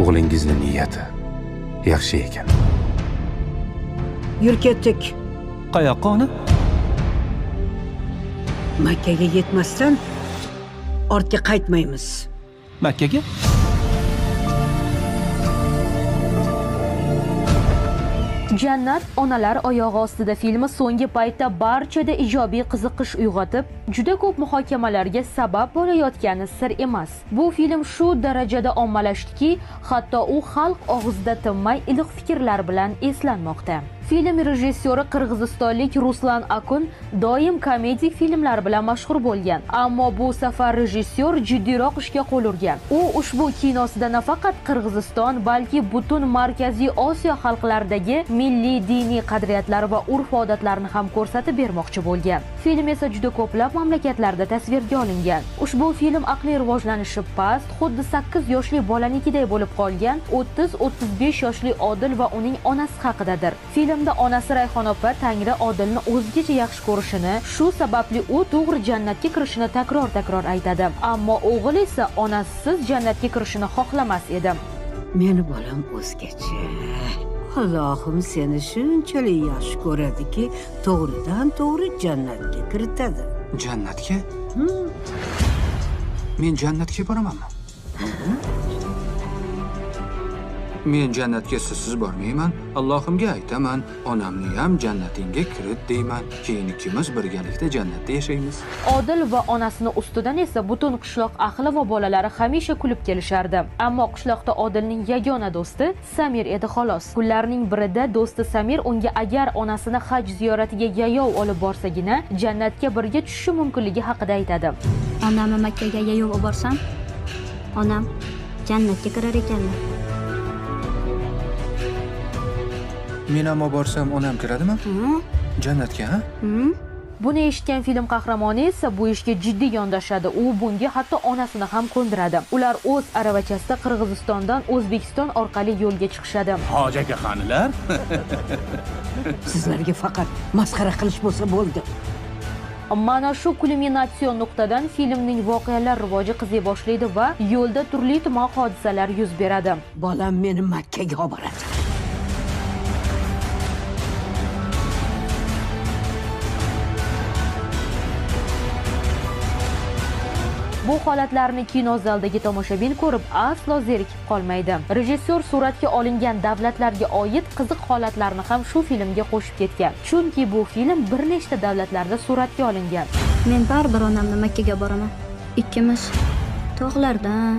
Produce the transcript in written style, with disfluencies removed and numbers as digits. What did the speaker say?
O'g'lingizni niyati yaxshi ekan. Yur ketdik. Qayoqqa ona? Makkaga yetmasdan ortga qaytmaymiz. Makkaga? Jannat onalar oyog'i ostida filmi so'nggi paytda barchada ijobiy qiziqish uyg'otib, juda ko'p muhokamalarga sabab bo'layotgani sir emas. Bu film shu darajada ommalashdiki, hatto u xalq og'zida tinmay iliq fikrlar bilan eslanmoqda. Film rejissyori qirg'izistonlik Ruslan Akun doim komediya filmlar bilan mashhur bo'lgan, ammo bu safar rejissyor jiddiyroq ishga qo'l urgan. U ushbu kinosida nafaqat Qirg'iziston, balki butun Markaziy Osiyo xalqlaridagi milliy diniy qadriyatlar va urf-odatlarni ham ko'rsatib bermoqchi bo'lgan. Film esa juda ko'plab mamlakatlarda tasvirga olingan. Ushbu film aqliy rivojlanishi past, xuddi 8 yoshli bolanikiday bo'lib qolgan 30-35 yoshli Odil va uning onasi haqidadir. Filmda onasi Rayhon opa Tangri Odilni o'zgacha yaxshi ko'rishini, shu sababli u to'g'ri jannatga kirishini takror-takror aytadi. Ammo o'g'il esa onasisiz jannatga kirishini xohlamas edi. Meni bolam o'zgacha. Allohim seni shunchalik yaxshi ko'radiki, to'g'ridan-to'g'ri jannatga kiritadi. Jannatga? Men jannatga boramanmi? Men jannatga sizsiz bormayman. Allohimga aytaman, onamni ham jannatingga kirit deyman. Keyin ikkimiz birgalikda jannatda yashaymiz. Odil va onasini ustidan esa butun qishloq ahli va bolalari hamisha kulib kelishardi. Ammo qishloqda Odilning yagona do'sti Samir edi xolos. Kunlarning birida do'sti Samir unga agar onasini haj ziyoratiga yayov olib borsagina jannatga birga tushishi mumkinligi haqida aytadi. Onamni Makkaga yayov olib borsam, onam jannatga kirar ekanlar. Men ham borsam onam kiradimi? Jannatga, ha? Buni eshitgan film qahramoni esa bu ishga jiddiy yondashadi. U bunga hatto onasini ham ko'ndiradi. Ular o'z aravachasida Qirg'izistondan O'zbekiston orqali yo'lga chiqishadi. Hoj akaxonlar. Sizlarga faqat masxara qilish bo'lsa bo'ldi. Mana shu kulminatsion nuqtadan filmning voqealar rivoji qiziy boshlaydi va yo'lda turli-tuman hodisalar yuz beradi. Bolam meni Makkaga olib boradi. Bu holatlarni kino zaldagi tomoshabin ko'rib aslo zerikib qolmaydi. Rejissyor suratga olingan davlatlarga oid qiziq holatlarni ham shu filmga qo'shib ketgan. Chunki bu film bir nechta davlatlarda suratga olingan. Men baribir onamni Makkaga boraman. Ikkimiz tog'lardan,